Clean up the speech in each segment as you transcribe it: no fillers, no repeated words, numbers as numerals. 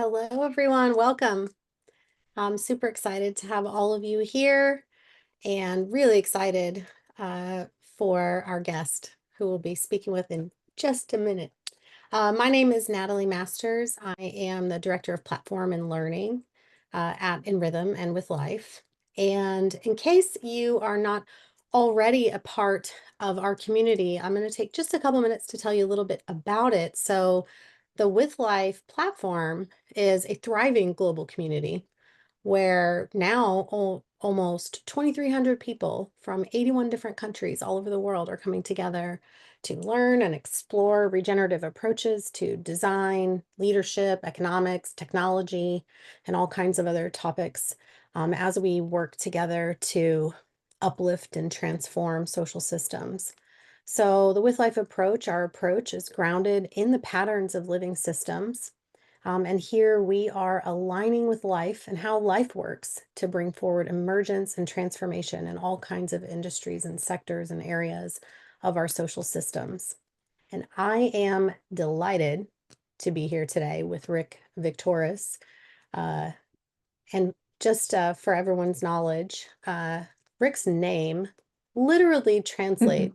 Hello, everyone. Welcome. I'm super excited to have all of you here and really excited uh, for our guest who we'll be speaking with in just a minute. My name is Natalie Masters. I am the Director of Platform and Learning at nRhythm and with Life. And in case you are not already a part of our community, I'm going to take just a couple minutes to tell you a little bit about it. So, the With Life platform is a thriving global community where now almost 2,300 people from 81 different countries all over the world are coming together to learn and explore regenerative approaches to design, leadership, economics, technology, and all kinds of other topics as we work together to uplift and transform social systems. So, the With Life approach, our approach is grounded in the patterns of living systems. And here we are aligning with life and how life works to bring forward emergence and transformation in all kinds of industries and sectors and areas of our social systems. And I am delighted to be here today with Ric Victores. Uh, and just for everyone's knowledge, Ric's name literally translates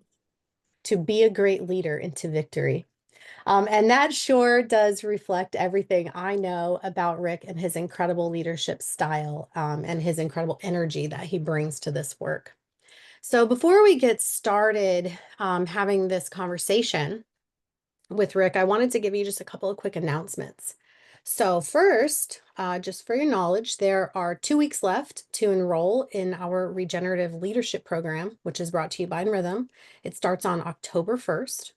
to be a great leader into victory. And that sure does reflect everything I know about Ric and his incredible leadership style and his incredible energy that he brings to this work. So before we get started having this conversation with Ric, I wanted to give you just a couple of quick announcements. So first, just for your knowledge, there are 2 weeks left to enroll in our Regenerative Leadership Program, which is brought to you by nRhythm. It starts on October 1st.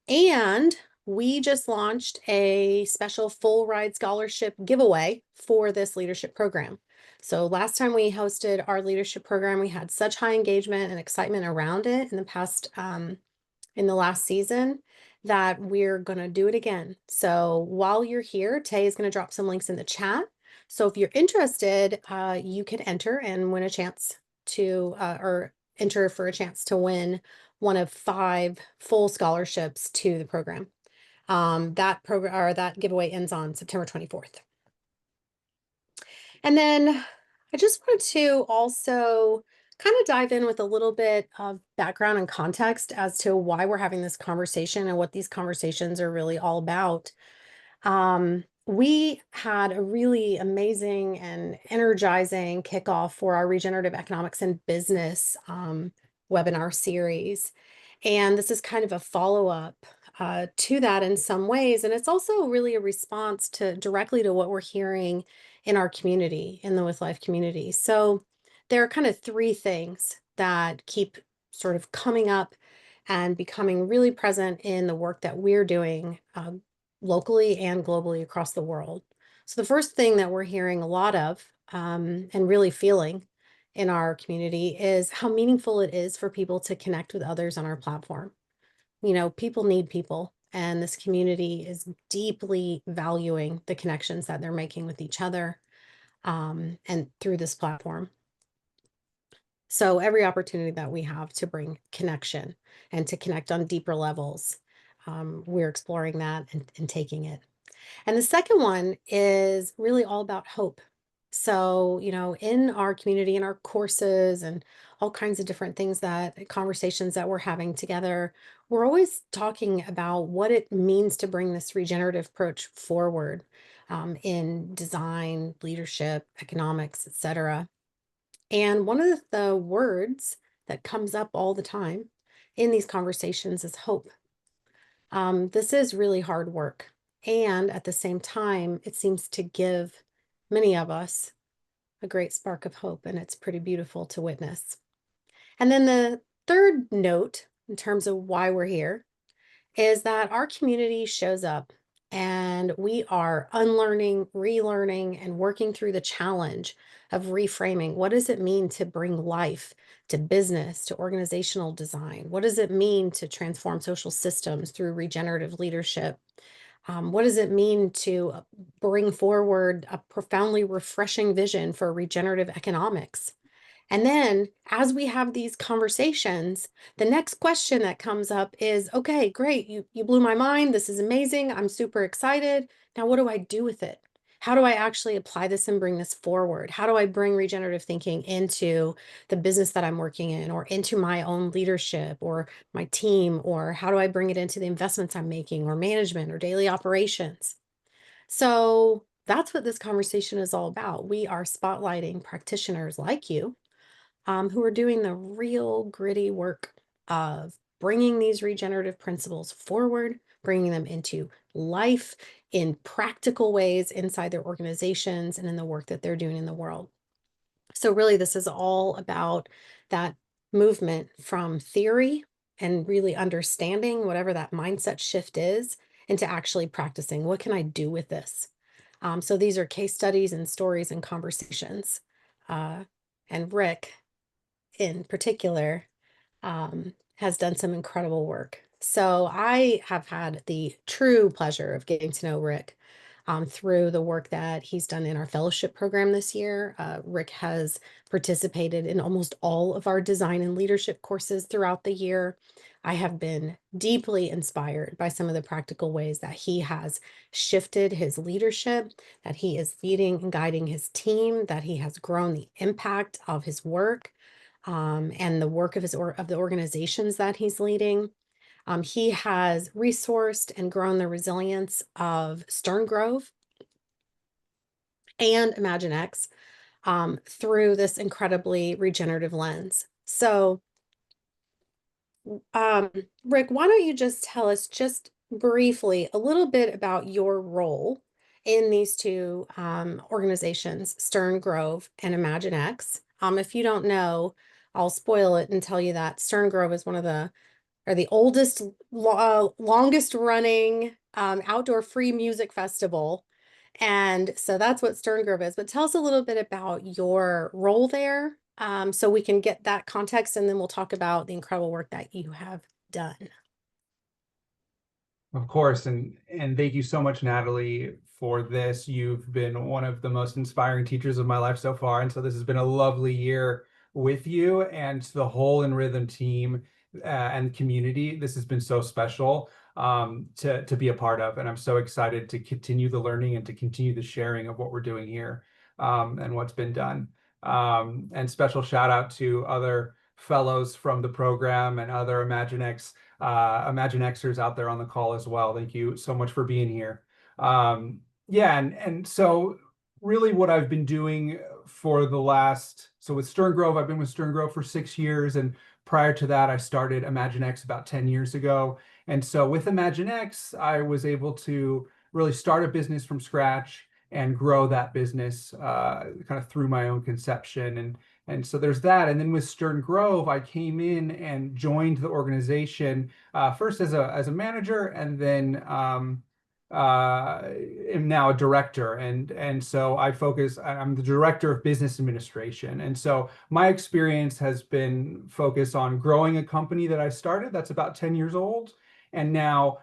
And we just launched a special full ride scholarship giveaway for this leadership program. So last time we hosted our leadership program, we had such high engagement and excitement around it in the last season that we're going to do it again. So while you're here, Tay is going to drop some links in the chat. So if you're interested, you can enter and win a chance to, or enter for a chance to win one of 5 full scholarships to the program. That program or that giveaway ends on September 24th. And then I just wanted to also kind of dive in with a little bit of background and context as to why we're having this conversation and what these conversations are really all about. We had a really amazing and energizing kickoff for our Regenerative Economics and Business webinar series. And this is kind of a follow-up to that in some ways. And it's also really a response to directly to what we're hearing in our community, in the With Life community. So there are kind of 3 things that keep sort of coming up and becoming really present in the work that we're doing locally and globally across the world. So the first thing that we're hearing a lot of and really feeling in our community is how meaningful it is for people to connect with others on our platform. You know, people need people, and this community is deeply valuing the connections that they're making with each other and through this platform. So every opportunity that we have to bring connection and to connect on deeper levels, we're exploring that and taking it. And the second one is really all about hope. So, you know, in our community, in our courses and all kinds of different things that conversations that we're having together, we're always talking about what it means to bring this regenerative approach forward in design, leadership, economics, etc. And one of the words that comes up all the time in these conversations is hope. This is really hard work. And at the same time, it seems to give many of us a great spark of hope, and it's pretty beautiful to witness. And then the third note, in terms of why we're here, is that our community shows up and we are unlearning, relearning, and working through the challenge of reframing. What does it mean to bring life to business, to organizational design? What does it mean to transform social systems through regenerative leadership? What does it mean to bring forward a profoundly refreshing vision for regenerative economics? And then as we have these conversations, the next question that comes up is, okay, great, you blew my mind. This is amazing. I'm super excited. Now, what do I do with it? How do I actually apply this and bring this forward? How do I bring regenerative thinking into the business that I'm working in, or into my own leadership or my team? Or how do I bring it into the investments I'm making, or management, or daily operations? So that's what this conversation is all about. We are spotlighting practitioners like you, who are doing the real gritty work of bringing these regenerative principles forward, bringing them into life in practical ways inside their organizations and in the work that they're doing in the world. So, really, this is all about that movement from theory and really understanding whatever that mindset shift is into actually practicing. What can I do with this? So, these are case studies and stories and conversations. Uh, and Rick, in particular, has done some incredible work. So I have had the true pleasure of getting to know Rick through the work that he's done in our fellowship program this year. Rick has participated in almost all of our design and leadership courses throughout the year. I have been deeply inspired by some of the practical ways that he has shifted his leadership, that he is leading and guiding his team, that he has grown the impact of his work, and the work of of the organizations that he's leading. He has resourced and grown the resilience of Stern Grove and ImagineX through this incredibly regenerative lens. So, um, Rick, why don't you just tell us just briefly a little bit about your role in these two organizations, Stern Grove and ImagineX? If you don't know, I'll spoil it and tell you that Stern Grove is one of the oldest, longest running outdoor free music festival. And so that's what Stern Grove is. But tell us a little bit about your role there, so we can get that context, and then we'll talk about the incredible work that you have done. Of course, and thank you so much, Natalie, for this. You've been one of the most inspiring teachers of my life so far, and so this has been a lovely year with you and the whole nRhythm team and community. This has been so special to be a part of, and I'm so excited to continue the learning and to continue the sharing of what we're doing here and what's been done. And special shout out to other fellows from the program and other ImagineXers out there on the call as well. Thank you so much for being here. Yeah, and so really what I've been doing for the so with Stern Grove, I've been with Stern Grove for 6 years, and prior to that, I started ImagineX about 10 years ago. And so with ImagineX, I was able to really start a business from scratch and grow that business kind of through my own conception. And so there's that. And then with Stern Grove, I came in and joined the organization first as a manager, and then am now a director. And so I'm the director of business administration. And so my experience has been focused on growing a company that I started that's about 10 years old, and now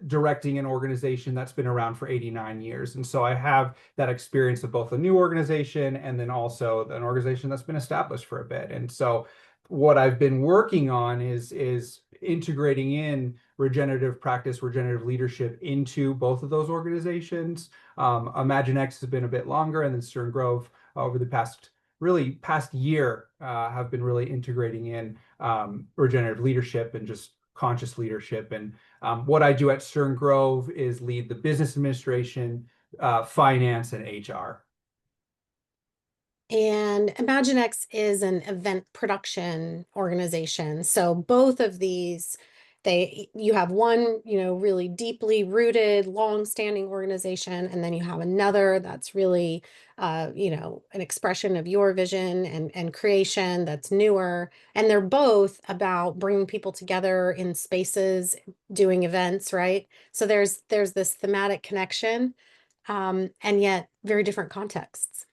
directing an organization that's been around for 89 years. And so I have that experience of both a new organization and then also an organization that's been established for a bit. And so what I've been working on is integrating in regenerative practice, regenerative leadership into both of those organizations. ImagineX has been a bit longer, and then Stern Grove over the past year have been really integrating in regenerative leadership and just conscious leadership. And what I do at Stern Grove is lead the business administration, finance, and HR. And ImagineX is an event production organization. So both of these, you have one, really deeply rooted, long-standing organization, and then you have another that's really, an expression of your vision and creation that's newer. And they're both about bringing people together in spaces, doing events, right? So there's this thematic connection, and yet very different contexts.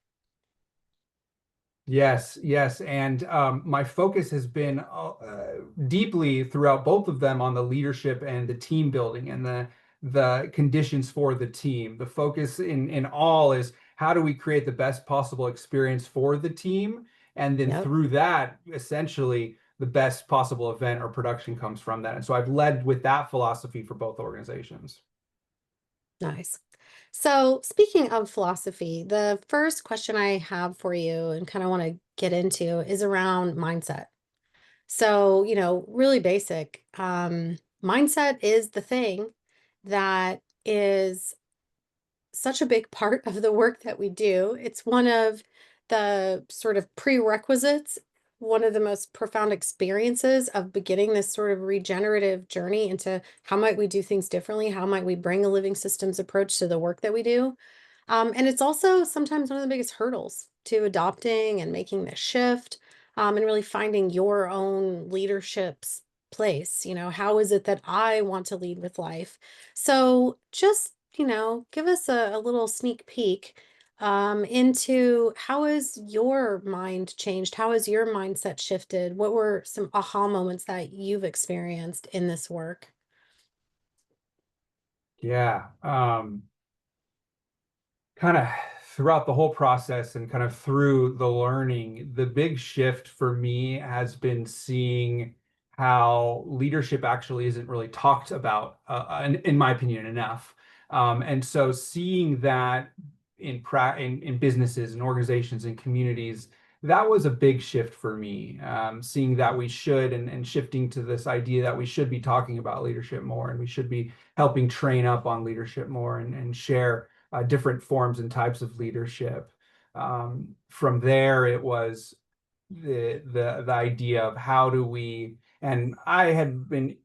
Yes, yes. And my focus has been deeply throughout both of them on the leadership and the team building and the conditions for the team. The focus in all is how do we create the best possible experience for the team? And then Yep. through that, essentially, the best possible event or production comes from that. And so I've led with that philosophy for both organizations. Nice. So, speaking of philosophy, the first question I have for you and kind of want to get into is around mindset. So, really basic. Mindset is the thing that is such a big part of the work that we do. It's one of the sort of prerequisites, one of the most profound experiences of beginning this sort of regenerative journey into how might we do things differently? How might we bring a living systems approach to the work that we do? And it's also sometimes one of the biggest hurdles to adopting and making the shift, and really finding your own leadership's place. How is it that I want to lead with life? So just, give us a little sneak peek into how has your mind changed? How has your mindset shifted? What were some aha moments that you've experienced in this work? Yeah. Kind of throughout the whole process and kind of through the learning, the big shift for me has been seeing how leadership actually isn't really talked about, in my opinion, enough. And so seeing that in businesses and organizations and communities, that was a big shift for me. Seeing that we should and shifting to this idea that we should be talking about leadership more and we should be helping train up on leadership more and share different forms and types of leadership. From there, it was the idea of how do we, and I had been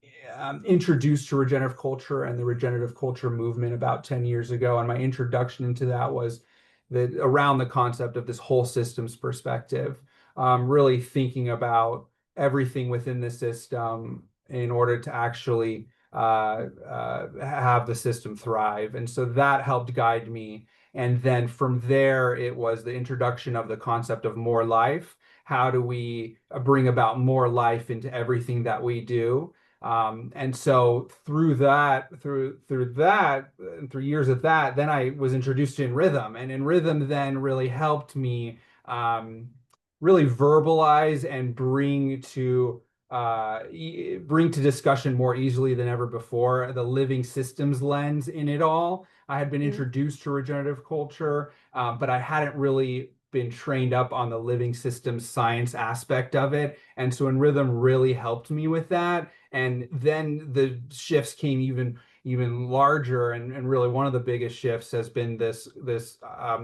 introduced to regenerative culture and the regenerative culture movement about 10 years ago, and my introduction into that was around the concept of this whole systems perspective, really thinking about everything within the system in order to actually have the system thrive. And so that helped guide me. And then from there, it was the introduction of the concept of more life. How do we bring about more life into everything that we do? And so through years of that, then I was introduced to nRhythm, and nRhythm then really helped me really verbalize and bring to discussion more easily than ever before the living systems lens in it all. I had been Mhm. introduced to regenerative culture, but I hadn't really been trained up on the living systems science aspect of it. And so nRhythm really helped me with that. And then the shifts came even larger, and really one of the biggest shifts has been this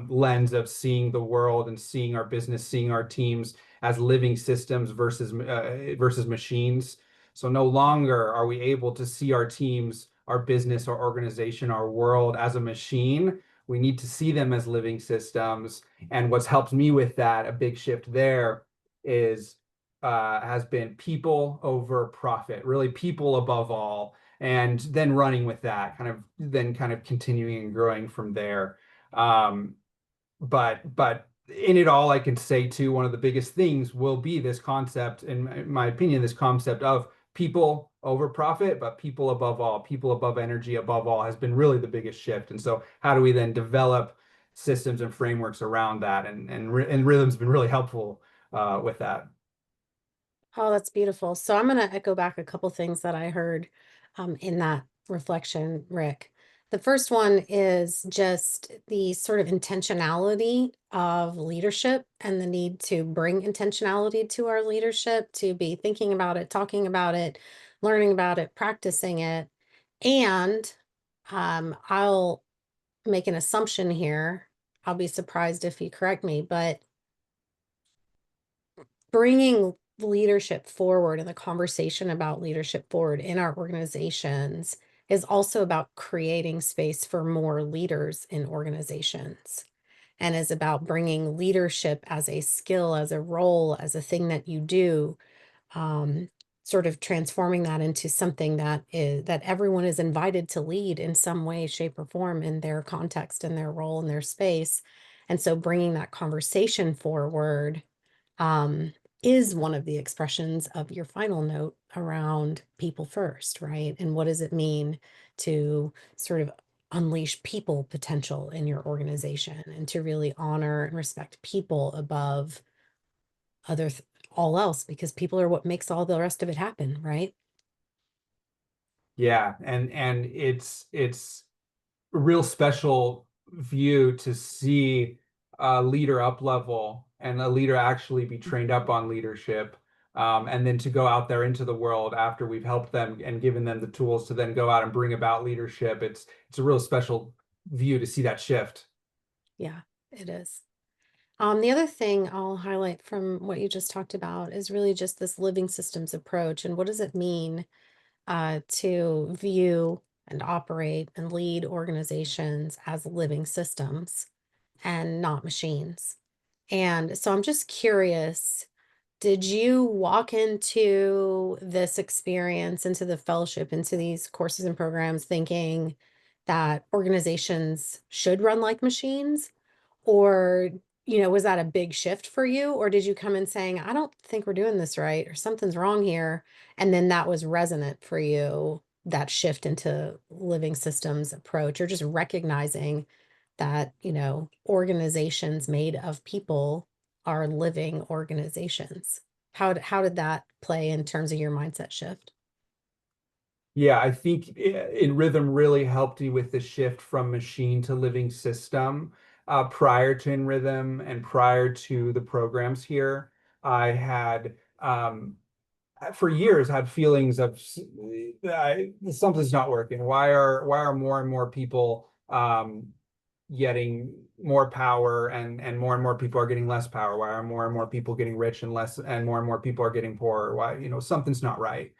lens of seeing the world and seeing our business, seeing our teams as living systems versus machines. So no longer are we able to see our teams, our business, our organization, our world as a machine. We need to see them as living systems. And what's helped me with that, a big shift there, is has been people over profit, really people above all, and then running with that, kind of continuing and growing from there. Um, but in it all, I can say too, one of the biggest things will be this concept, in my opinion, this concept of people over profit, but people above all, people above energy above all has been really the biggest shift. And so how do we then develop systems and frameworks around that? And Rhythm's been really helpful with that. Oh, that's beautiful. So I'm going to echo back a couple things that I heard in that reflection, Rick. The first one is just the sort of intentionality of leadership and the need to bring intentionality to our leadership, to be thinking about it, talking about it, learning about it, practicing it. And I'll make an assumption here. I'll be surprised if you correct me, but bringing leadership forward and the conversation about leadership forward in our organizations is also about creating space for more leaders in organizations, and is about bringing leadership as a skill, as a role, as a thing that you do, um, sort of transforming that into something that everyone is invited to lead in some way, shape, or form in their context and their role in their space. And so bringing that conversation forward um, is one of the expressions of your final note around people first, right? And what does it mean to sort of unleash people potential in your organization and to really honor and respect people above other all else, because people are what makes all the rest of it happen, right? Yeah, and it's real special view to see a leader up level and a leader actually be trained up on leadership. And then to go out there into the world after we've helped them and given them the tools to then go out and bring about leadership. It's a real special view to see that shift. Yeah, it is. The other thing I'll highlight from what you just talked about is really just this living systems approach. And what does it mean to view and operate and lead organizations as living systems and not machines? And so I'm just curious, did you walk into this experience, into the fellowship, into these courses and programs thinking that organizations should run like machines? Or, was that a big shift for you? Or did you come in saying, I don't think we're doing this right, or something's wrong here? And then that was resonant for you, that shift into living systems approach, or just recognizing that, organizations made of people are living organizations. How did that play in terms of your mindset shift? Yeah, I think in Rhythm really helped you with the shift from machine to living system. Prior to in Rhythm and prior to the programs here, I had for years had feelings of something's not working. Why are more and more people getting more power and more people are getting less power? Why are more and more people getting rich and more people are getting poorer? Why, something's not right.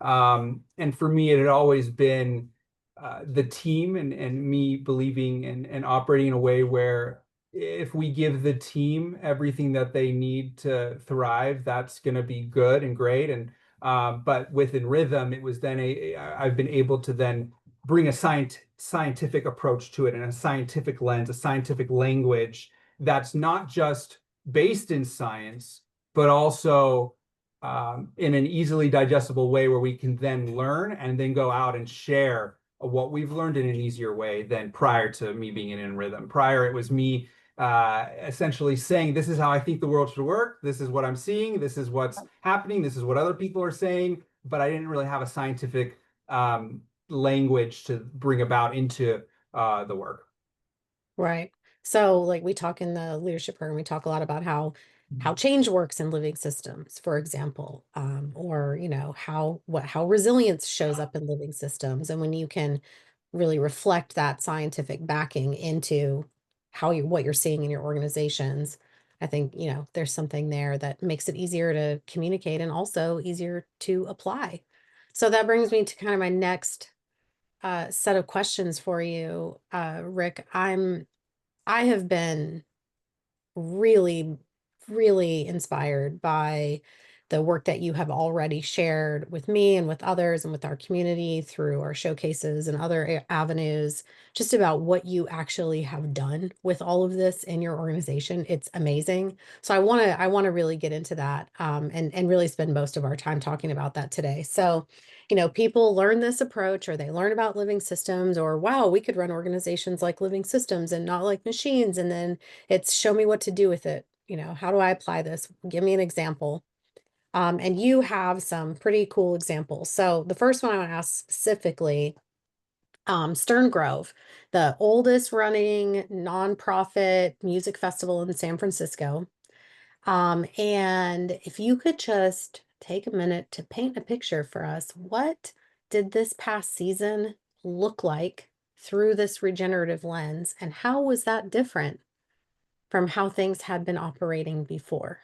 And for me, it had always been the team and me believing and operating in a way where if we give the team everything that they need to thrive, that's going to be good and great. And but within Rhythm, it was then I've been able to then bring a scientific approach to it and a scientific lens, a scientific language that's not just based in science, but also in an easily digestible way where we can then learn and then go out and share what we've learned in an easier way than prior to me being in Rhythm. Prior, it was me essentially saying, this is how I think the world should work. This is what I'm seeing. This is what's happening. This is what other people are saying. But I didn't really have a scientific language to bring about into the work. Right. So like we talk in the leadership program, we talk a lot about how change works in living systems, for example, or how resilience shows up in living systems. And when you can really reflect that scientific backing into what you're seeing in your organizations, I think, there's something there that makes it easier to communicate and also easier to apply. So that brings me to kind of my next set of questions for you, Rick. I have been really, really inspired by the work that you have already shared with me and with others and with our community through our showcases and other avenues, just about what you actually have done with all of this in your organization. It's amazing. So I want to really get into that, and really spend most of our time talking about that today. So, people learn this approach, or they learn about living systems, or wow, we could run organizations like living systems and not like machines. And then it's show me what to do with it. How do I apply this? Give me an example. And you have some pretty cool examples. So the first one I want to ask specifically, Stern Grove, the oldest running nonprofit music festival in San Francisco. And if you could just take a minute to paint a picture for us, what did this past season look like through this regenerative lens? And how was that different from how things had been operating before?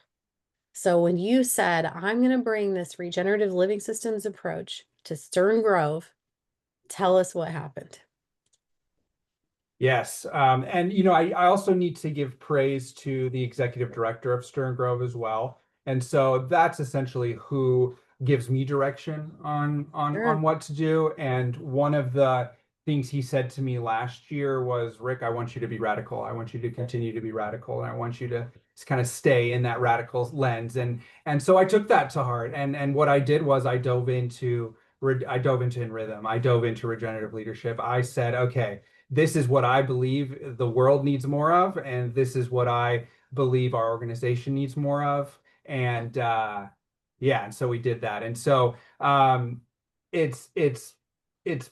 So when you said, I'm going to bring this regenerative living systems approach to Stern Grove, tell us what happened. Yes. And I also need to give praise to the executive director of Stern Grove as well. And so that's essentially who gives me direction on Sure. what to do. And one of the things he said to me last year was, Rick, I want you to be radical. I want you to continue to be radical. And I want you to kind of stay in that radical lens. And so I took that to heart. And what I did was I dove into in Rhythm. I dove into regenerative leadership. I said, okay, this is what I believe the world needs more of, and this is what I believe our organization needs more of. And yeah, and so we did that. And so it's it's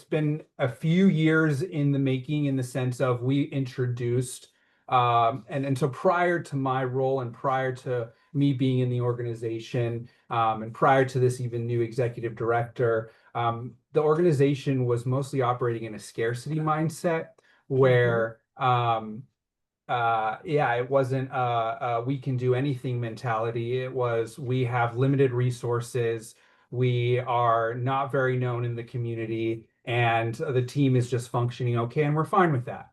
been a few years in the making, in the sense of we introduced and so prior to my role and prior to me being in the organization, and prior to this even new executive director, the organization was mostly operating in a scarcity mindset Mhm. where yeah, it wasn't we can do anything mentality. It was we have limited resources. We are not very known in the community, and the team is just functioning okay, and we're fine with that.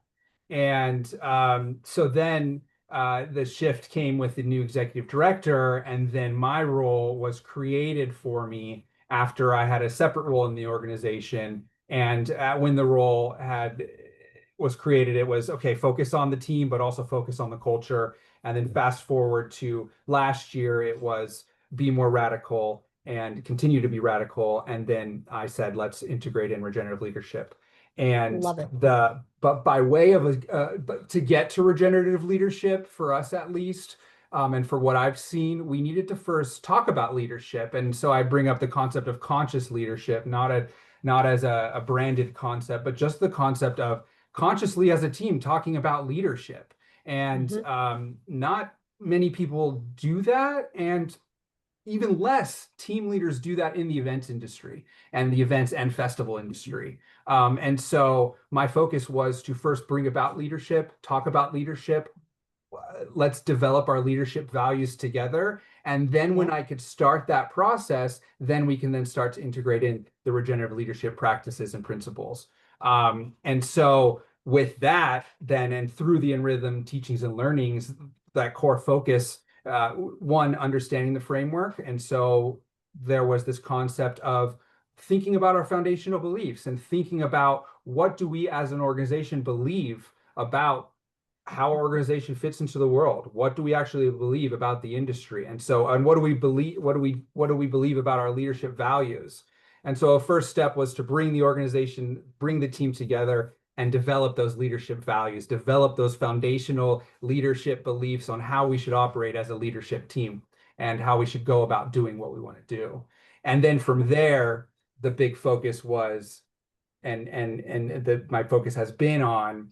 And so then the shift came with the new executive director, and then my role was created for me after I had a separate role in the organization. And when the role had was created, it was okay, focus on the team, but also focus on the culture. And then fast forward to last year, it was be more radical and continue to be radical. And then I said, let's integrate in regenerative leadership. And Love it. but by way of but to get to regenerative leadership, for us at least, and for what I've seen, we needed to first talk about leadership. And so I bring up the concept of conscious leadership, not as a branded concept, but just the concept of consciously as a team talking about leadership. And Mhm. not many people do that. And even less team leaders do that in the events industry and the events and festival industry. And so my focus was to first bring about leadership, talk about leadership, let's develop our leadership values together. And then when Yeah. I could start that process, then we can then start to integrate in the regenerative leadership practices and principles. And so with that, then, and through the nRhythm teachings and learnings, that core focus, one, understanding the framework. And so there was this concept of thinking about our foundational beliefs and thinking about what do we as an organization believe about how our organization fits into the world. What do we actually believe about the industry? And so, and what do we believe? What do we believe about our leadership values? And so, a first step was to bring the organization, bring the team together, and develop those leadership values, develop those foundational leadership beliefs on how we should operate as a leadership team and how we should go about doing what we want to do. And then from there, the big focus was, my focus has been on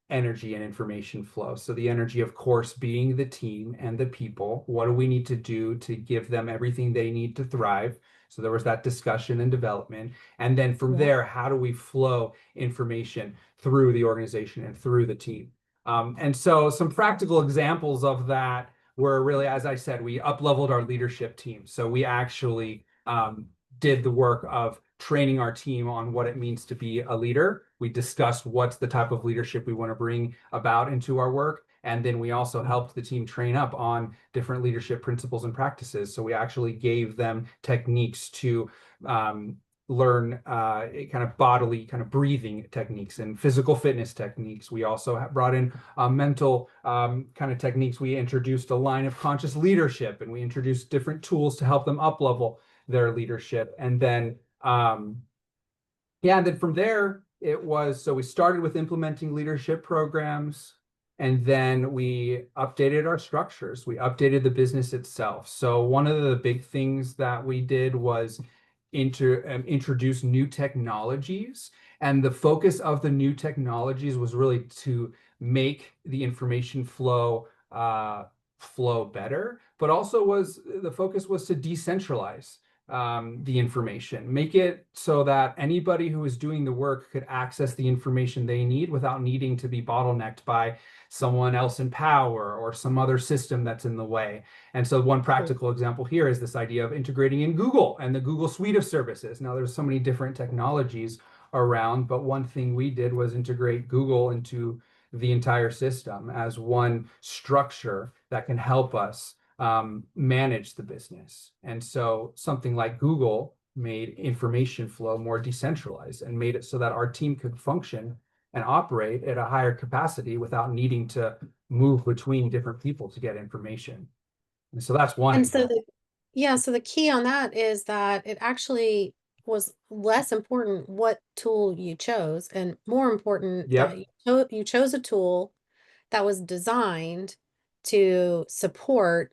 energy and information flow. So the energy, of course, being the team and the people. What do we need to do to give them everything they need to thrive? So there was that discussion and development. And then from Yeah. there, how do we flow information through the organization and through the team? And so some practical examples of that were really, as I said, we up-leveled our leadership team. So we actually did the work of training our team on what it means to be a leader. We discussed what's the type of leadership we want to bring about into our work. And then we also helped the team train up on different leadership principles and practices. So we actually gave them techniques to learn kind of bodily, kind of breathing techniques and physical fitness techniques. We also brought in mental kind of techniques. We introduced a line of conscious leadership, and we introduced different tools to help them up level their leadership. And then yeah, and then from there, it was so we started with implementing leadership programs, and then we updated our structures. We updated the business itself. So one of the big things that we did was introduce new technologies, and the focus of the new technologies was really to make the information flow better, but also was the focus was to decentralize the information, make it so that anybody who is doing the work could access the information they need without needing to be bottlenecked by someone else in power or some other system that's in the way. And so one Mm. practical example here is this idea of integrating in Google and the Google suite of services. Now there's so many different technologies around, but one thing we did was integrate Google into the entire system as one structure that can help us manage the business. And so something like Google made information flow more decentralized and made it so that our team could function and operate at a higher capacity without needing to move between different people to get information. And so that's one And so example. the yeah, so the key on that is that it actually was less important what tool you chose, and more important that Yep. you chose a tool that was designed to support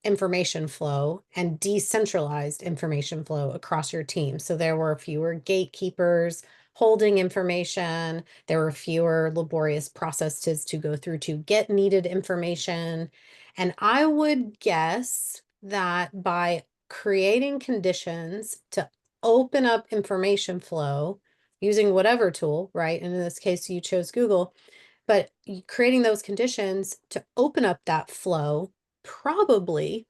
information flow and decentralized information flow across your team. So there were fewer gatekeepers holding information. There were fewer laborious processes to go through to get needed information. And I would guess that by creating conditions to open up information flow using whatever tool, right? And in this case, you chose Google, but creating those conditions to open up that flow probably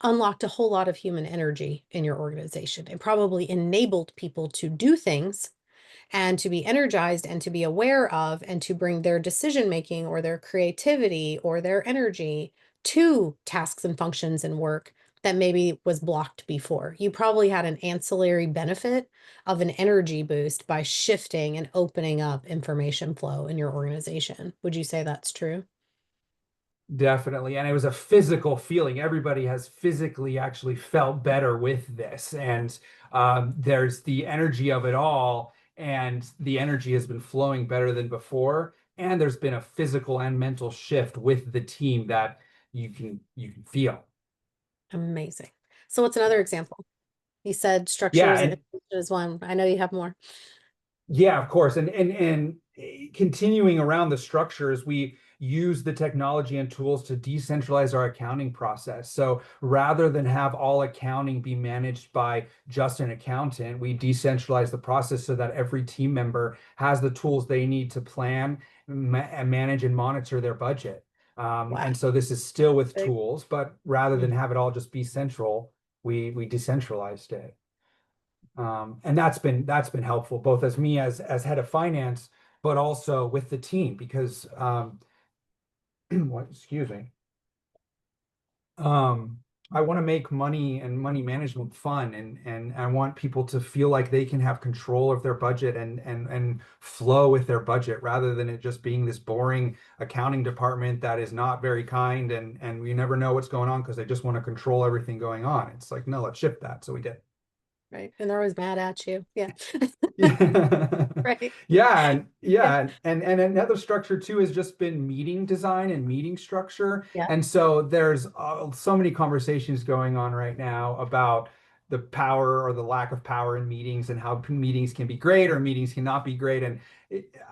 unlocked a whole lot of human energy in your organization. It probably enabled people to do things and to be energized and to be aware of and to bring their decision making or their creativity or their energy to tasks and functions and work that maybe was blocked before. You probably had an ancillary benefit of an energy boost by shifting and opening up information flow in your organization. Would you say that's true? Definitely. And it was a physical feeling. Everybody has physically actually felt better with this. And there's the energy of it all. And the energy has been flowing better than before. And there's been a physical and mental shift with the team that you can feel. Amazing. So what's another Yeah. example? You said Yeah. structures and And information is one. I know you have more. yeah, of course. And continuing around the structures, we use the technology and tools to decentralize our accounting process. So rather than have all accounting be managed by just an accountant, we decentralize the process so that every team member has the tools they need to plan, and manage, and monitor their budget. Wow. And so this is still with Big. tools, but rather than Mm. have it all just be central, we decentralized it. And that's been helpful both as me as head of finance, but also with the team because what, excuse me. Um, I want to make money and money management fun, and I want people to feel like they can have control of their budget and flow with their budget rather than it just being this boring accounting department that is not very kind and we never know what's going on because they just want to control everything going on. It's like, no, let's shift that. So we did. Right. And they're always mad at you. Yeah. Yeah. Right. Yeah. And another structure too has just been meeting design and meeting structure. Yeah. And so there's so many conversations going on right now about the power or the lack of power in meetings and how meetings can be great or meetings cannot be great. And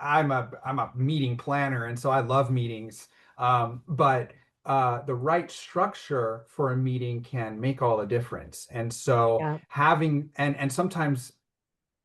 I'm a meeting planner, and so I love meetings. But the right structure for a meeting can make all the difference. And so Yeah. having and sometimes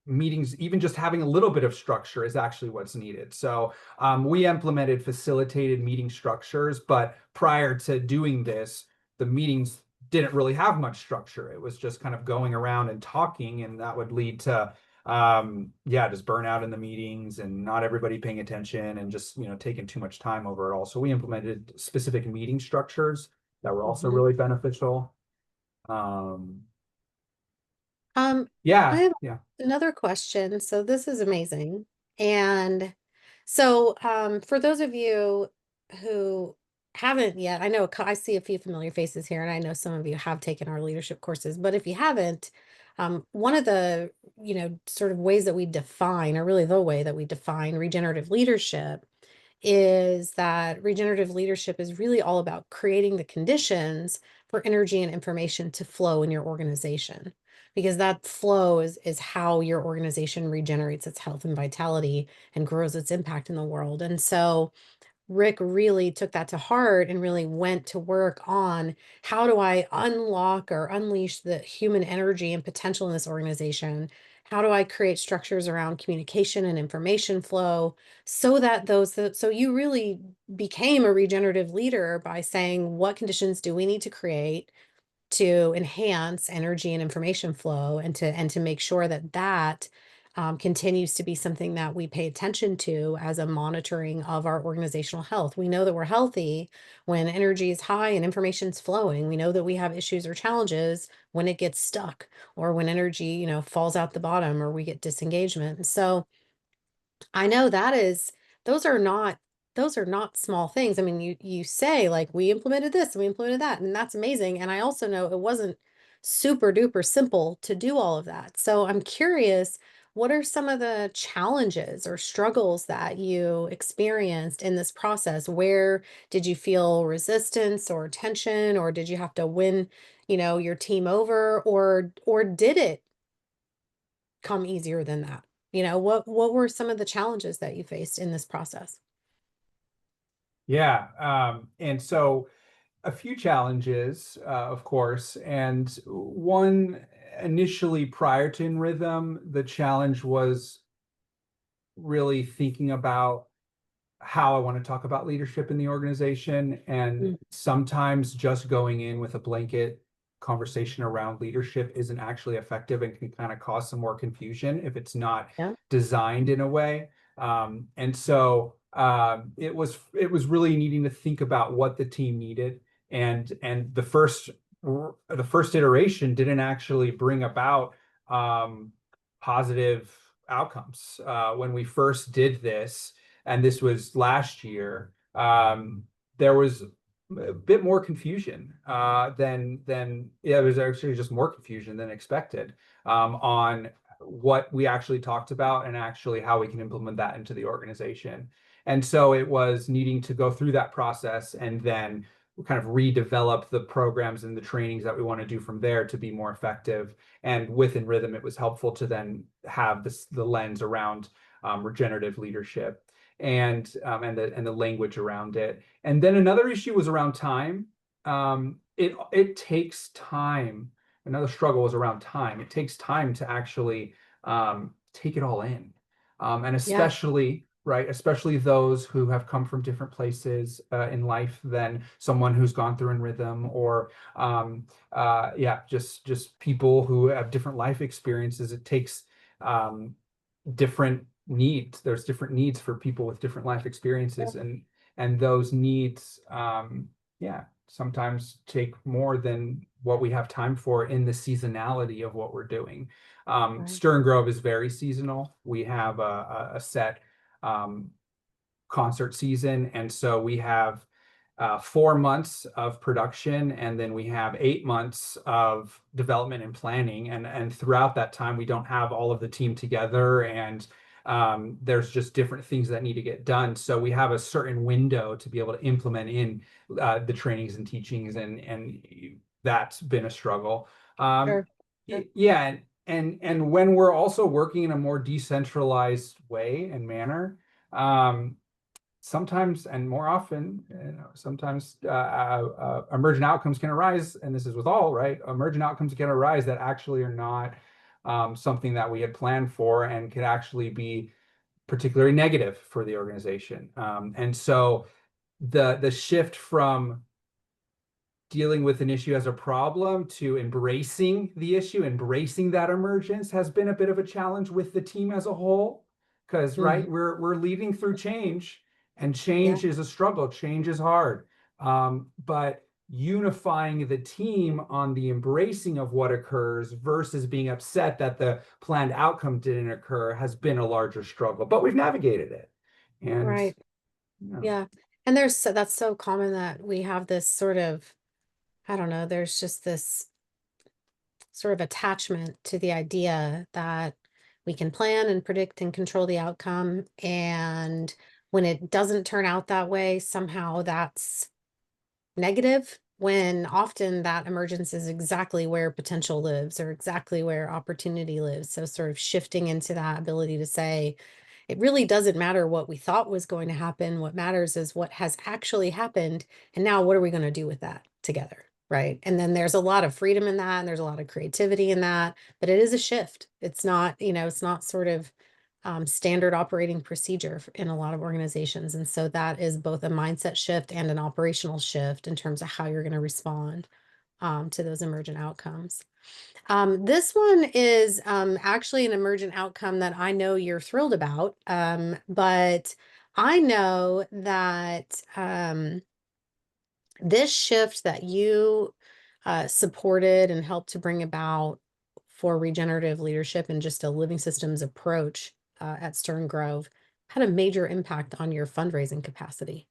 meetings, even just having a little bit of structure is actually what's needed. So we implemented facilitated meeting structures, but prior to doing this, the meetings didn't really have much structure. It was just kind of going around and talking, and that would lead to yeah, just burnout in the meetings and not everybody paying attention and just, taking too much time over it all. So we implemented specific meeting structures that were also Mhm. really beneficial. Um, I yeah, have yeah. another question. So this is amazing. And so for those of you who haven't yet, I know I see a few familiar faces here, and I know some of you have taken our leadership courses, but if you haven't, one of the, sort of ways that we define, or really the way that we define regenerative leadership is that regenerative leadership is really all about creating the conditions for energy and information to flow in your organization, because that flow is how your organization regenerates its health and vitality and grows its impact in the world. And so Rick really took that to heart and really went to work on how do I unlock or unleash the human energy and potential in this organization? How do I create structures around communication and information flow so that so you really became a regenerative leader by saying, what conditions do we need to create to enhance energy and information flow and to make sure that continues to be something that we pay attention to as a monitoring of our organizational health. We know that we're healthy when energy is high and information is flowing. We know that we have issues or challenges when it gets stuck or when energy, falls out the bottom or we get disengagement. So I know that is those are not those are not small things. I mean, you say like we implemented this and we implemented that, and that's amazing. And I also know it wasn't super duper simple to do all of that. So I'm curious, what are some of the challenges or struggles that you experienced in this process? Where did you feel resistance or tension, or did you have to win, your team over, or did it come easier than that? What were some of the challenges that you faced in this process? Yeah. And so a few challenges, of course, and one initially prior to nRhythm, the challenge was really thinking about how I want to talk about leadership in the organization. And Mm, sometimes just going in with a blanket conversation around leadership isn't actually effective and can kind of cause some more confusion if it's not yeah, designed in a way. And so it was really needing to think about what the team needed. And the first iteration didn't actually bring about positive outcomes. When we first did this, and this was last year, there was a bit more confusion than yeah, there was actually just more confusion than expected on what we actually talked about and actually how we can implement that into the organization. And so it was needing to go through that process and then kind of redevelop the programs and the trainings that we want to do from there to be more effective. And within Rhythm, it was helpful to then have the lens around regenerative leadership and the language around it. And then another issue was around time. It takes time. Another struggle was around time. It takes time to actually take it all in, and yeah, especially right, especially those who have come from different places in life than someone who's gone through in rhythm, or yeah, just people who have different life experiences. It takes different needs. There's different needs for people with different life yeah, experiences, and those needs, yeah, sometimes take more than what we have time for in the seasonality of what we're doing. right, Stern Grove is very seasonal. We have a set um, concert season. And so we have 4 months of production, and then we have 8 months of development and planning. And throughout that time, we don't have all of the team together, and there's just different things that need to get done. So we have a certain window to be able to implement in the trainings and teachings, and that's been a struggle. Um, sure, sure, yeah, and when we're also working in a more decentralized way and manner, um, sometimes and more often, sometimes emergent outcomes can arise, and this is with all, right? Emergent outcomes can arise that actually are not something that we had planned for and could actually be particularly negative for the organization. And so the shift from dealing with an issue as a problem to embracing the issue, embracing that emergence has been a bit of a challenge with the team as a whole. Because mhm, right, we're leading through change, and yeah, change is a struggle. Change is hard. But unifying the team on the embracing of what occurs versus being upset that the planned outcome didn't occur has been a larger struggle. But we've navigated it. And right, you know, yeah. And that's so common that we have this sort of, I don't know, there's just this sort of attachment to the idea that we can plan and predict and control the outcome. And when it doesn't turn out that way, somehow that's negative, when often that emergence is exactly where potential lives or exactly where opportunity lives. So, sort of shifting into that ability to say, it really doesn't matter what we thought was going to happen. What matters is what has actually happened. And now, what are we going to do with that together? Right. And then there's a lot of freedom in that, and there's a lot of creativity in that, but it is a shift. It's not, it's not sort of standard operating procedure in a lot of organizations. And so that is both a mindset shift and an operational shift in terms of how you're going to respond to those emergent outcomes. This one is actually an emergent outcome that I know you're thrilled about, but I know that this shift that you supported and helped to bring about for regenerative leadership and just a living systems approach at Stern Grove had a major impact on your fundraising capacity.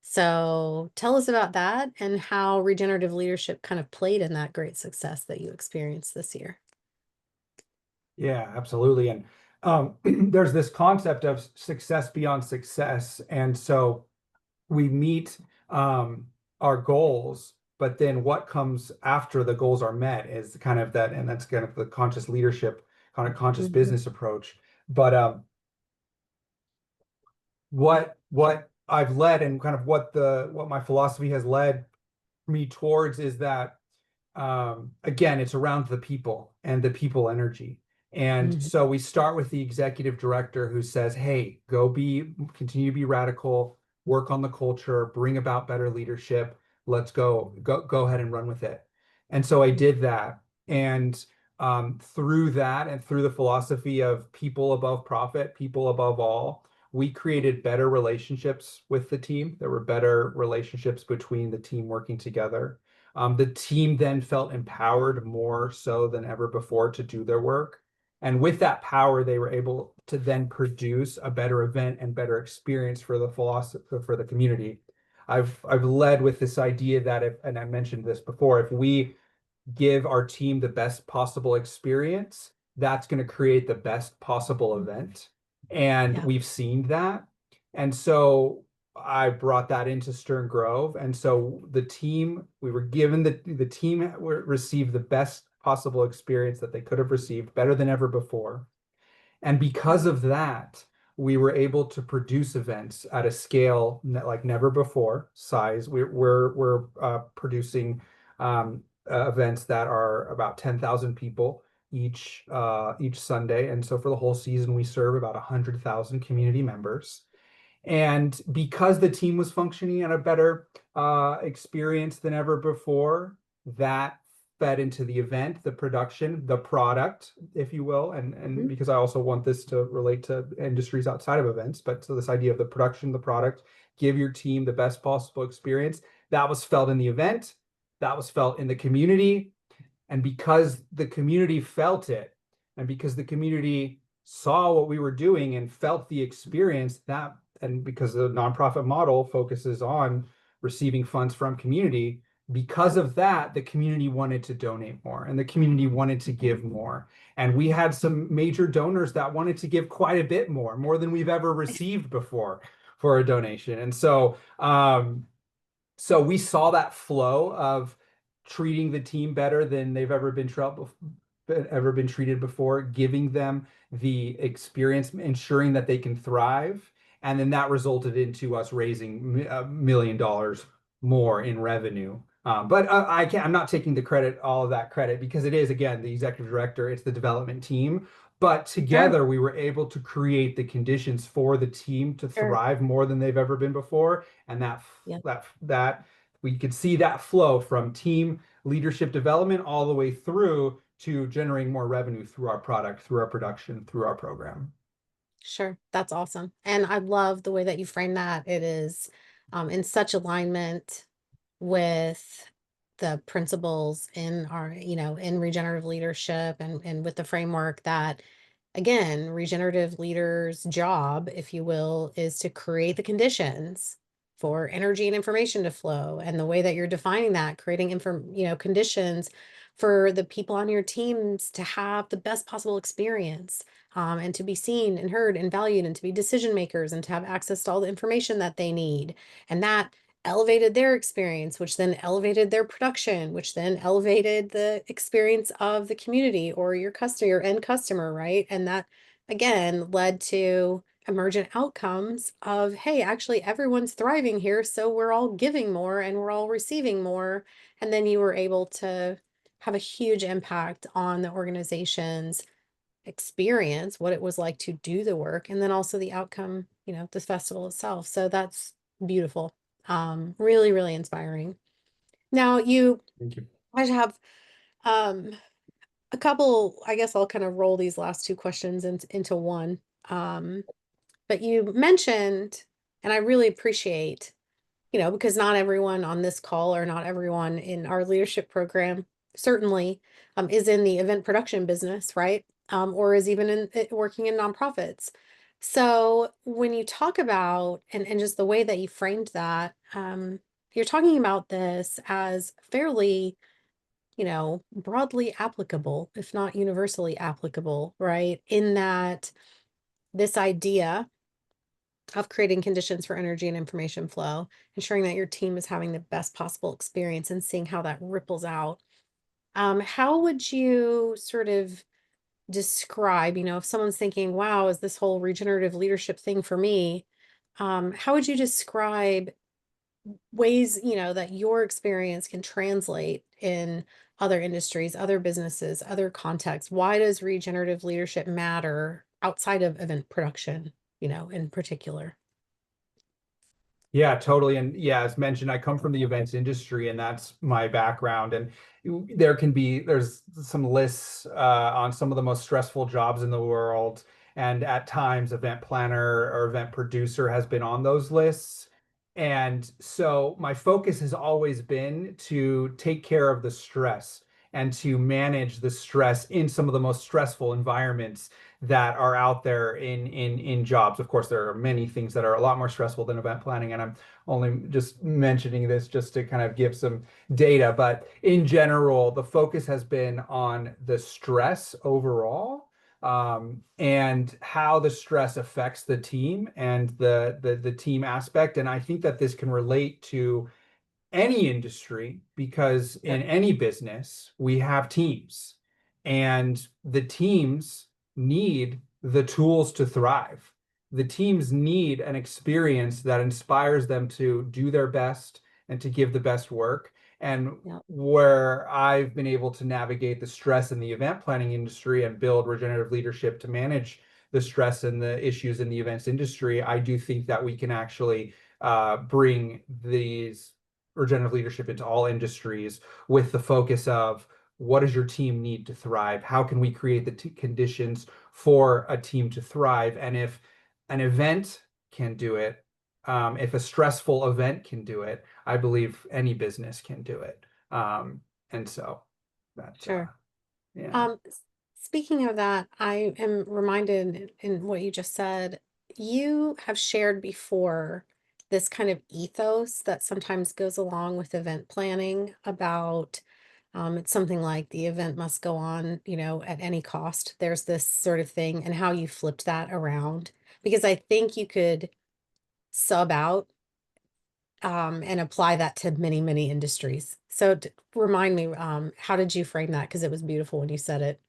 So tell us about that and how regenerative leadership kind of played in that great success that you experienced this year. yeah, absolutely. And There's this concept of success beyond success. And so we meet our goals, but then what comes after the goals are met is kind of that, and that's kind of the conscious leadership, kind of conscious Mhm. business approach. But what I've led and kind of what my philosophy has led me towards is that again, it's around the people and the people energy. And Mhm. so we start with the executive director who says, hey, continue to be radical, work on the culture, bring about better leadership. Let's go ahead and run with it. And so I did that. And through that and through the philosophy of people above profit, people above all, we created better relationships with the team. There were better relationships between the team working together. The team then felt empowered more so than ever before to do their work. And with that power, they were able to then produce a better event and better experience for the philosophy for the community. I've led with this idea that if, and I mentioned this before, if we give our team the best possible experience, that's going to create the best possible event. And Yeah. we've seen that. And so I brought that into Stern Grove. And so the team, we were given the team received the best possible experience that they could have received, better than ever before. And because Mhm. of that, we were able to produce events at a scale like never before. Size, we're producing events that are about 10,000 people each Sunday, and so for the whole season, we serve about 100,000 community members. And because the team was functioning at a better experience than ever before, that fed into the event, the production, the product, if you will. And Mhm. because I also want this to relate to industries outside of events, but so this idea of the production, the product, give your team the best possible experience, that was felt in the event, that was felt in the community, and because the community felt it, and because the community saw what we were doing and felt the experience that, and because the nonprofit model focuses on receiving funds from community, because Yep. of that, the community wanted to donate more and the community wanted to give more. And we had some major donors that wanted to give quite a bit more than we've ever received before for a donation. And so we saw that flow of treating the team better than they've ever been treated before, giving them the experience, ensuring that they can thrive, and then that resulted into us raising $1 million more in revenue. But I can't. I'm not taking the credit, all of that credit, because it is again the executive director, it's the development team. But Sure. together, we were able to create the conditions for the team to Sure. thrive more than they've ever been before, and Yep. that we could see that flow from team leadership development all the way through to generating more revenue through our product, through our production, through our program. Sure. That's awesome. And I love the way that you frame that. It is in such alignment with the principles in our, in regenerative leadership and with the framework that, again, regenerative leaders' job, if you will, is to create the conditions for energy and information to flow. And the way that you're defining that, creating conditions for the people on your teams to have the best possible experience, and to be seen and heard and valued and to be decision makers and to have access to all the information that they need. And that elevated their experience, which then elevated their production, which then elevated the experience of the community or your customer, your end customer, right? And that again led to emergent outcomes of, hey, actually everyone's thriving here, so we're all giving more and we're all receiving more. And then you were able to have a huge impact on the organization's experience, what it was like to do the work, and then also the outcome, this festival itself. So that's beautiful. Really, really inspiring. Now you Thank you. I have um a couple, I guess I'll kind of roll these last two questions into one. Um, but you mentioned, and I really appreciate, because not everyone on this call or not everyone in our leadership program certainly is in the event production business, right? Or is even working in nonprofits. So when you talk about, and just the way that you framed that, you're talking about this as fairly broadly applicable, if not universally applicable, right? In that this idea of creating conditions for energy and information flow, ensuring that your team is having the best possible experience and seeing how that ripples out. How would you sort of describe, if someone's thinking, wow, is this whole regenerative leadership thing for me? How would you describe ways, that your experience can translate in other industries, other businesses, other contexts? Why does regenerative leadership matter outside of event production, in particular? Yeah, totally. And yeah, as mentioned, I come from the events industry and that's my background. And there's some lists on some of the most stressful jobs in the world. And at times, event planner or event producer has been on those lists. And so my focus has always been to take care of the stress and to manage the stress in some of the most stressful environments that are out there in jobs. Of course, there are many things that are a lot more stressful than event planning, and I'm only just mentioning this just to kind of give some data. But in general, the focus has been on the stress overall, and how the stress affects the team and the team aspect. And I think that this can relate to any industry because Sure. in any business we have teams and the teams need the tools to thrive. The teams need an experience that inspires them to do their best and to give the best work. And Yeah. where I've been able to navigate the stress in the event planning industry and build regenerative leadership to manage the stress and the issues in the events industry, I do think that we can actually bring these regenerative leadership into all industries with the focus of what does your team need to thrive? How can we create the conditions for a team to thrive? And if an event can do it, if a stressful event can do it, I believe any business can do it. And so that, Sure. yeah. Speaking of that, I am reminded in what you just said, you have shared before this kind of ethos that sometimes goes along with event planning about it's something like the event must go on, at any cost. There's this sort of thing, and how you flipped that around. Because I think you could sub out and apply that to many, many industries. So remind me, how did you frame that? Because it was beautiful when you said it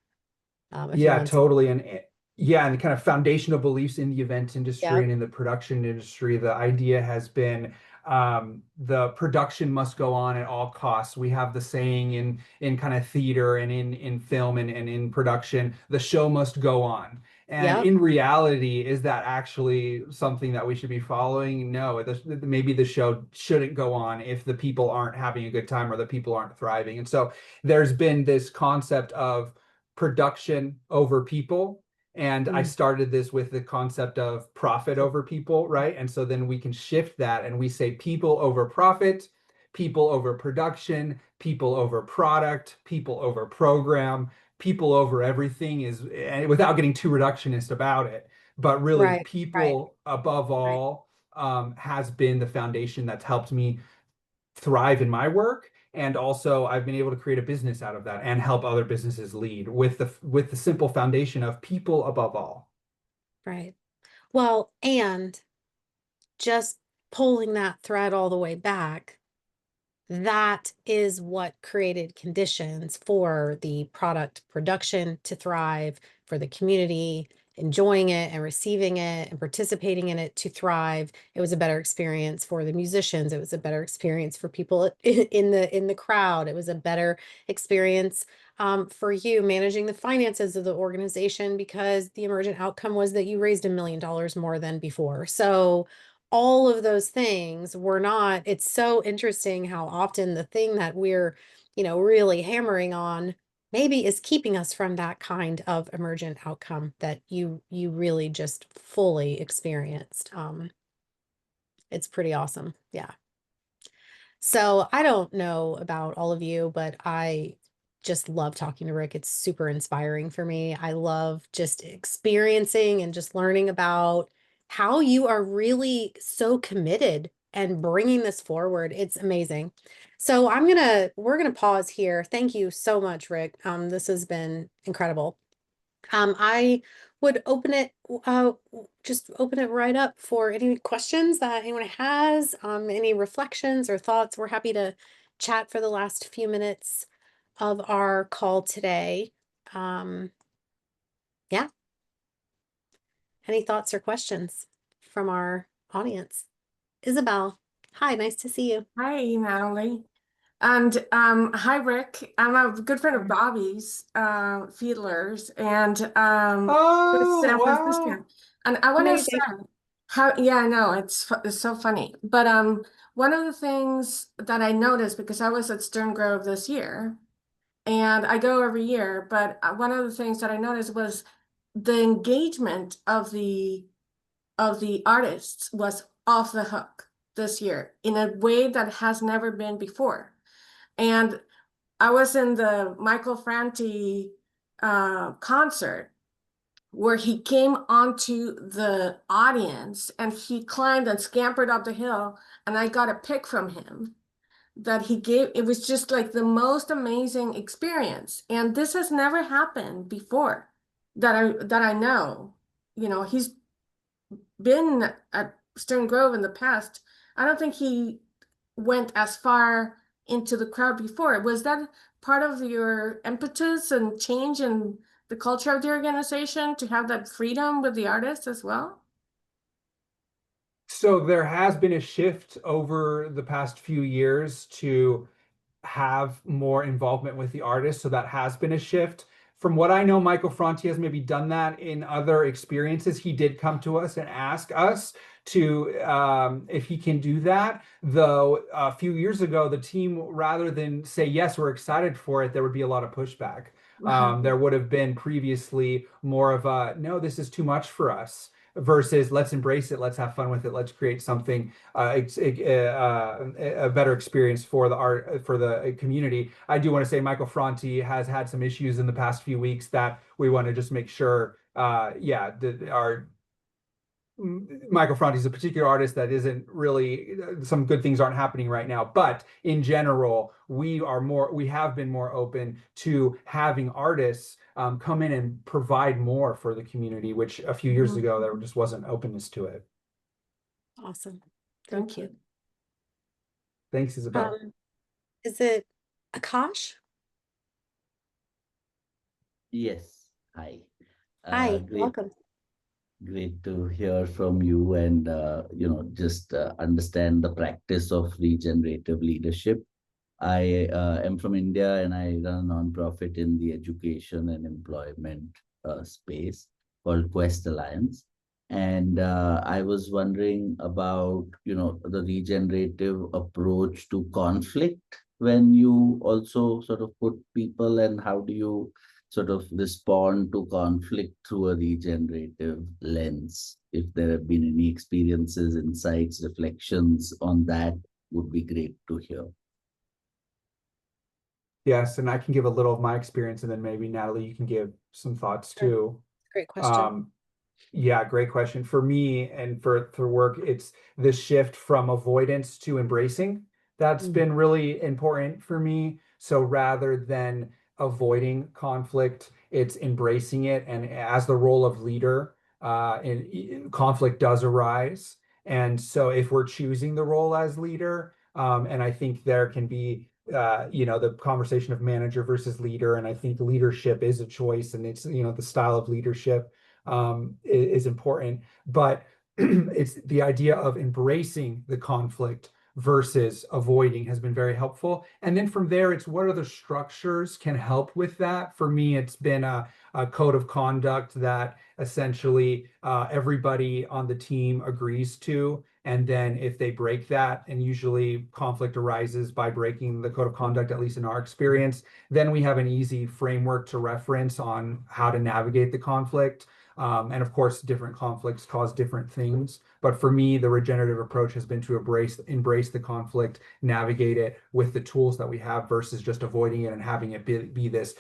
a few Yeah, months ago. totally. And yeah, and the kind of foundational beliefs in the event industry Yep. and in the production industry, the idea has been the production must go on at all costs. We have the saying in kind of theater and in film and in production, the show must go on. And Yep. in reality, is that actually something that we should be following? No, maybe the show shouldn't go on if the people aren't having a good time or the people aren't thriving. And so there's been this concept of production over people. And I Mm, started this with the concept of profit over people, right? And so then we can shift that and we say people over profit, people over production, people over product, people over program, people over everything is, without getting too reductionist about it, but really right. Right. people above Right. all has been the foundation that's helped me thrive in my work. And also I've been able to create a business out of that and help other businesses lead with the simple foundation of people above all. Right. Well, and just pulling that thread all the way back, that is what created conditions for the product production to thrive, for the community enjoying it and receiving it and participating in it to thrive. It was a better experience for the musicians. It was a better experience for people in the crowd. It was a better experience for you managing the finances of the organization because the emergent outcome was that you raised $1 million more than before. So all of those things were not, it's so interesting how often the thing that we're, really hammering on maybe is keeping us from that kind of emergent outcome that you really just fully experienced. It's pretty awesome. Yeah. So I don't know about all of you, but I just love talking to Rick. It's super inspiring for me. I love just experiencing and just learning about how you are really so committed and bringing this forward. It's amazing. So we're gonna pause here. Thank you so much, Rick. This has been incredible. I would just open it right up for any questions that anyone has, any reflections or thoughts. We're happy to chat for the last few minutes of our call today. Yeah, any thoughts or questions from our audience? Isabel, hi, nice to see you. Hi, Natalie. And hi, Rick. I'm a good friend of Bobby's, Fiedler's, and it's Oh, San wow. Francisco. And I want to say Amazing. how, yeah, I know it's so funny. But one of the things that I noticed because I was at Stern Grove this year, and I go every year, but one of the things that I noticed was the engagement of the artists was off the hook this year in a way that has never been before. And I was in the Michael Franti concert where he came onto the audience and he climbed and scampered up the hill, and I got a pic from him that he gave. It was just like the most amazing experience, and this has never happened before that I know. You know, he's been at Stern Grove in the past. I don't think he went as far into the crowd before. Was that part of your impetus and change in the culture of the organization to have that freedom with the artists as well? So there has been a shift over the past few years to have more involvement with the artist. So that has been a shift. From what I know, Michael Franti has maybe done that in other experiences. He did come to us and ask us to if he can do that. Though a few years ago, the team, rather than say, yes, we're excited for it, there would be a lot of pushback. There would have been previously more of a, no, this is too much for us versus let's embrace it, let's have fun with it, let's create something a better experience for the art for the community. I do want to say Michael Franti has had some issues in the past few weeks that we want to just make sure yeah, our Michael Franti is a particular artist that isn't really some good things aren't happening right now. But in general, we have been more open to having artists come in and provide more for the community, which a few years ago there just wasn't openness to it. Awesome. Thank you. Thanks, Isabel. Is it Akash? Yes. Hi. Hi, Great, welcome. great to hear from you and just understand the practice of regenerative leadership. I am from India and I run a nonprofit in the education and employment space called Quest Alliance. And I was wondering about, the regenerative approach to conflict when you also sort of put people, and how do you sort of respond to conflict through a regenerative lens? If there have been any experiences, insights, reflections on that, would be great to hear. Yes, and I can give a little of my experience, and then maybe Natalie, you can give some thoughts Sure. too. Great question. Yeah, great question. For me and for work, it's this shift from avoidance to embracing. That's been really important for me. So rather than avoiding conflict, it's embracing it. And as the role of leader, conflict does arise. And so if we're choosing the role as leader, and I think there can be the conversation of manager versus leader, and I think leadership is a choice, and it's the style of leadership is important, but it's the idea of embracing the conflict versus avoiding has been very helpful. And then from there, it's what other structures can help with that. For me, it's been a code of conduct that essentially everybody on the team agrees to. And then if they break that, and usually conflict arises by breaking the code of conduct, at least in our experience, then we have an easy framework to reference on how to navigate the conflict. And of course, different conflicts cause different things. But for me, the regenerative approach has been to embrace the conflict, navigate it with the tools that we have versus just avoiding it and having it be this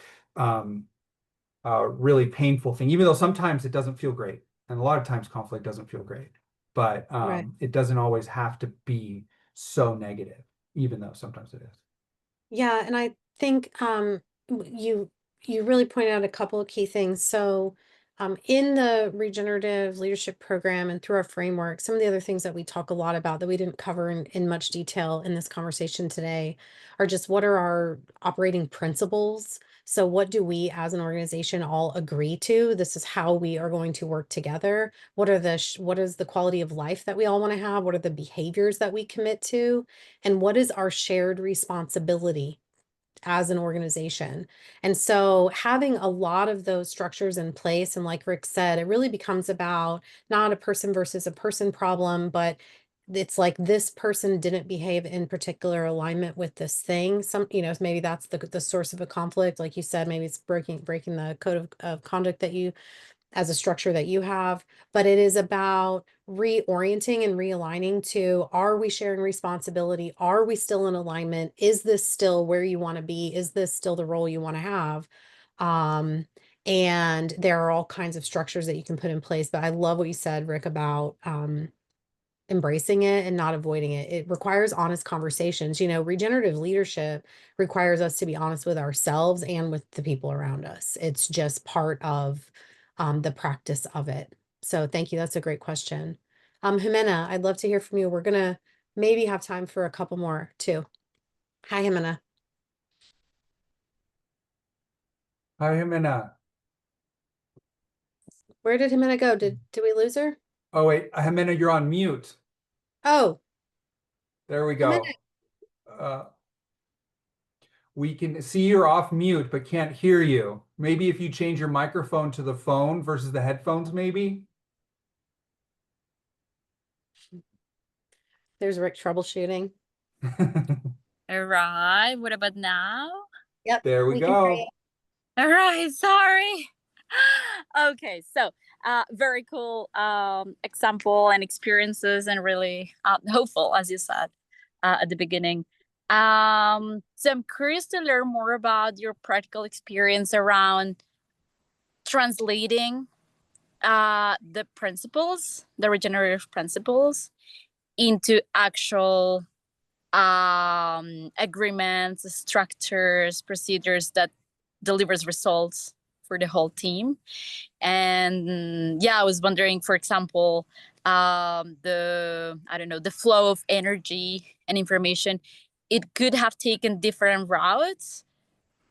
really painful thing, even though sometimes it doesn't feel great. And a lot of times conflict doesn't feel great. but Right. it doesn't always have to be so negative, even though sometimes it is. Yeah, and I think you really pointed out a couple of key things. So in the regenerative leadership program and through our framework, some of the other things that we talk a lot about that we didn't cover in much detail in this conversation today are just what are our operating principles. So what do we as an organization all agree to? This is how we are going to work together. What are what is the quality of life that we all want to have? What are the behaviors that we commit to? And what is our shared responsibility as an organization? And so having a lot of those structures in place, and like Rick said, it really becomes about not a person versus a person problem, but it's like this person didn't behave in particular alignment with this thing. Some, maybe that's the source of a conflict. Like you said, maybe it's breaking the code of conduct that you as a structure that you have, but it is about reorienting and realigning to, are we sharing responsibility? Are we still in alignment? Is this still where you want to be? Is this still the role you want to have? And there are all kinds of structures that you can put in place, but I love what you said, Rick, about embracing it and not avoiding it. It requires honest conversations. Regenerative leadership requires us to be honest with ourselves and with the people around us. It's just part of the practice of it. So thank you. That's a great question. Jimena, I'd love to hear from you. We're gonna maybe have time for a couple more too. Hi, Jimena. Hi, Jimena. Where did Jimena go? Did we lose her? Oh, wait, Jimena, you're on mute. Oh, There we Jimena. go. We can see you're off mute, but can't hear you. Maybe if you change your microphone to the phone versus the headphones, maybe. There's Rick troubleshooting. All right. What about now? Yep, There we can hear you. go. All right. Sorry. Okay. So, very cool example and experiences, and really hopeful, as you said at the beginning. So I'm curious to learn more about your practical experience around translating the principles, the regenerative principles, into actual agreements, structures, procedures that delivers results for the whole team. And yeah, I was wondering, for example, the flow of energy and information, it could have taken different routes,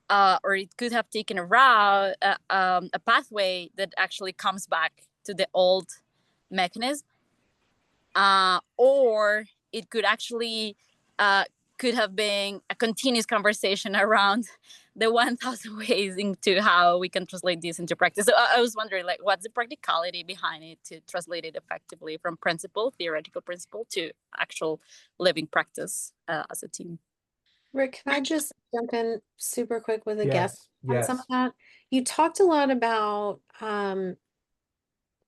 or it could have taken a route, a pathway that actually comes back to the old mechanism, or it could actually could have been a continuous conversation around the 1,000 ways into how we can translate this into practice. So I was wondering, like, what's the practicality behind it to translate it effectively from theoretical principle, to actual living practice as a team? Rick, can I just jump in super quick with a guess Yes, on some of yes. that? You talked a lot about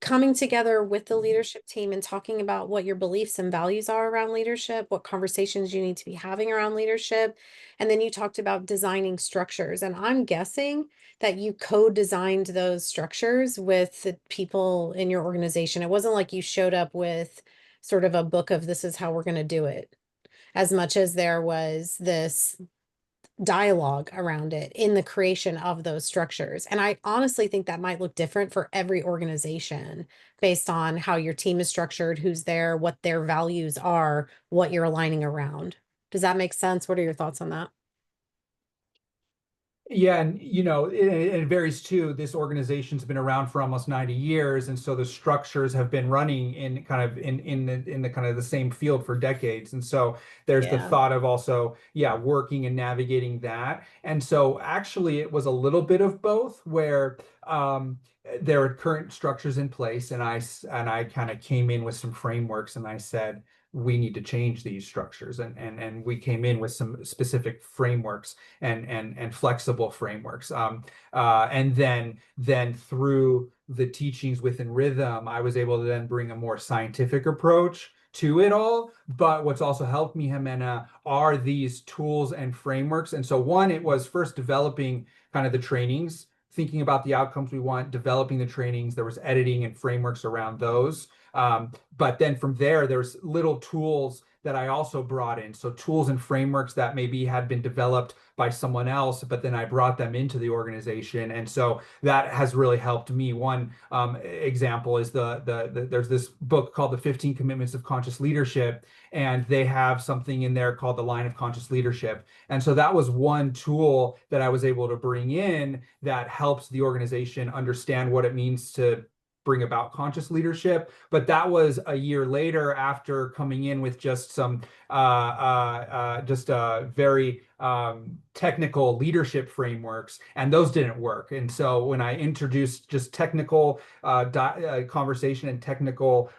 coming together with the leadership team and talking about what your beliefs and values are around leadership, what conversations you need to be having around leadership. And then you talked about designing structures. And I'm guessing that you co-designed those structures with the people in your organization. It wasn't like you showed up with sort of a book of this is how we're going to do it, as much as there was this dialogue around it in the creation of those structures. And I honestly think that might look different for every organization based on how your team is structured, who's there, what their values are, what you're aligning around. Does that make sense? What are your thoughts on that? Yeah, and it varies too. This organization's been around for almost 90 years, and so the structures have been running in kind of in the kind of the same field for decades. And so there's the Yeah. thought of also, yeah, working and navigating that. And so actually it was a little bit of both, where there are current structures in place, and I kind of came in with some frameworks, and I said, we need to change these structures, and we came in with some specific frameworks and flexible frameworks, and then through the teachings within Rhythm, I was able to then bring a more scientific approach to it all. But what's also helped me, Jimena, are these tools and frameworks. And so one, it was first developing kind of the trainings thinking about the outcomes we want, developing the trainings. There was editing and frameworks around those. But then from there, there's little tools that I also brought in. So tools and frameworks that maybe had been developed by someone else, but then I brought them into the organization. And so that has really helped me. One example is there's this book called The 15 Commitments of Conscious Leadership, and they have something in there called the Line of Conscious Leadership. And so that was one tool that I was able to bring in that helps the organization understand what it means to bring about conscious leadership. But that was a year later after coming in with just some very technical leadership frameworks, and those didn't work. And so when I introduced just technical conversation and technical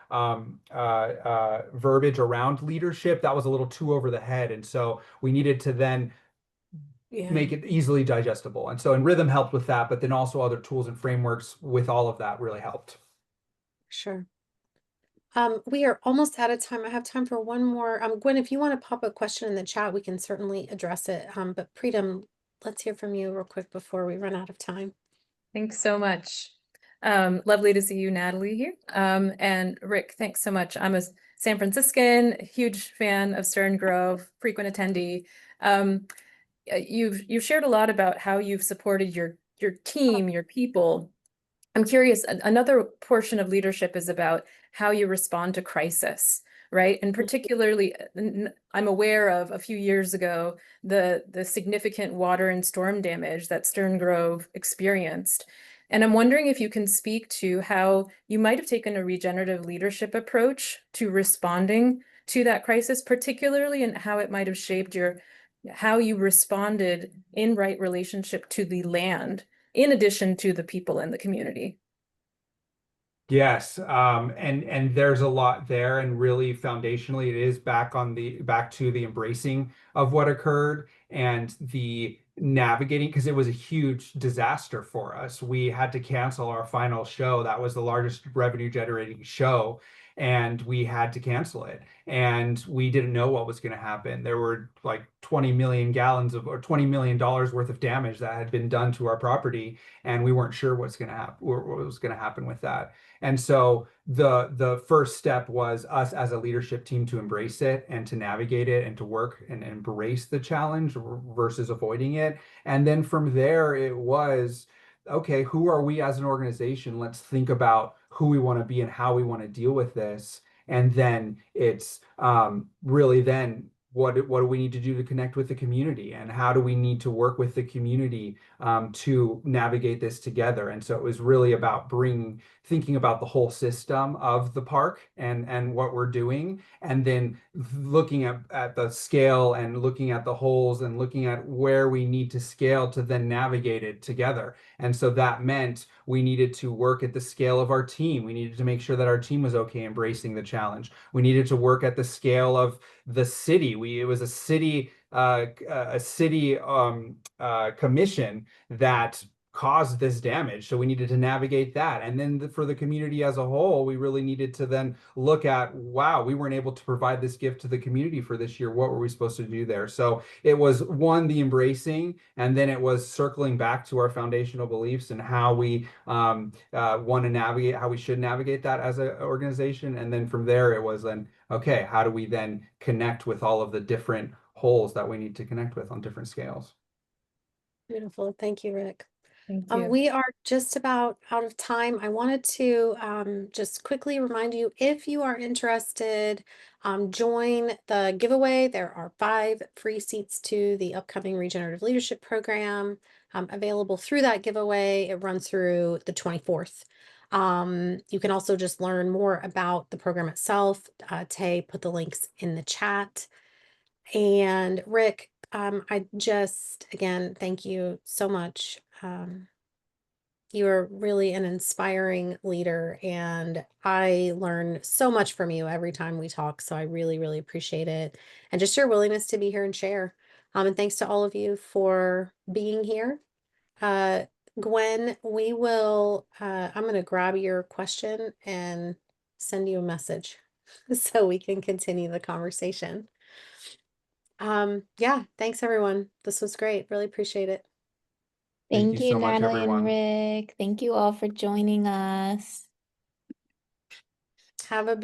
verbiage around leadership, that was a little too over the head. And so we needed to then make it easily digestible. And so nRhythm helped with that, but then also other tools and frameworks with all of that really helped. Sure. We are almost out of time. I have time for one more. Gwen, if you want to pop a question in the chat, we can certainly address it. But Preetam, let's hear from you real quick before we run out of time. Thanks so much. Lovely to see you, Natalie, here. And Rick, thanks so much. I'm a San Franciscan, huge fan of Stern Grove, frequent attendee. You've shared a lot about how you've supported your team, your people. I'm curious, another portion of leadership is about how you respond to crisis, right? And particularly, I'm aware of a few years ago, the significant water and storm damage that Stern Grove experienced. And I'm wondering if you can speak to how you might have taken a regenerative leadership approach to responding to that crisis, particularly, and how it might have shaped how you responded in right relationship to the land, in addition to the people in the community. Yes, and there's a lot there, and really foundationally, it is back to the embracing of what occurred and the navigating, because it was a huge disaster for us. We had to cancel our final show. That was the largest revenue generating show, and we had to cancel it. And we didn't know what was going to happen. There were like 20 million gallons of, or $20 million worth of damage that had been done to our property, and we weren't sure what was going to happen with that. And so the first step was us as a leadership team to embrace it and to navigate it and to work and embrace the challenge versus avoiding it. And then from there, it was, okay, who are we as an organization? Let's think about who we want to be and how we want to deal with this. And then it's really then what do we need to do to connect with the community, and how do we need to work with the community to navigate this together? And so it was really about thinking about the whole system of the park and what we're doing, and then looking at the scale and looking at the holes and looking at where we need to scale to then navigate it together. And so that meant we needed to work at the scale of our team. We needed to make sure that our team was okay embracing the challenge. We needed to work at the scale of the city. It was a city commission that caused this damage. So we needed to navigate that. And then for the community as a whole, we really needed to then look at, wow, we weren't able to provide this gift to the community for this year. What were we supposed to do there? So it was one, the embracing, and then it was circling back to our foundational beliefs and how we want to navigate, how we should navigate that as an organization. And then from there, it was then, okay, how do we then connect with all of the different holes that we need to connect with on different scales? Beautiful. Thank you, Rick. Thank you. We are just about out of time. I wanted to just quickly remind you, if you are interested, join the giveaway. There are 5 free seats to the upcoming Regenerative Leadership Program available through that giveaway. It runs through the 24th. You can also just learn more about the program itself. Tay put the links in the chat. And Rick, I just, again, thank you so much. You're really an inspiring leader, and I learn so much from you every time we talk. So I really, really appreciate it. And just your willingness to be here and share. And thanks to all of you for being here. Gwen, we will, I'm going to grab your question and send you a message so we can continue the conversation. Yeah, thanks everyone. This was great. Really appreciate it. Thank you so much, Natalie and everyone. Rick. Thank you all for joining us. Have a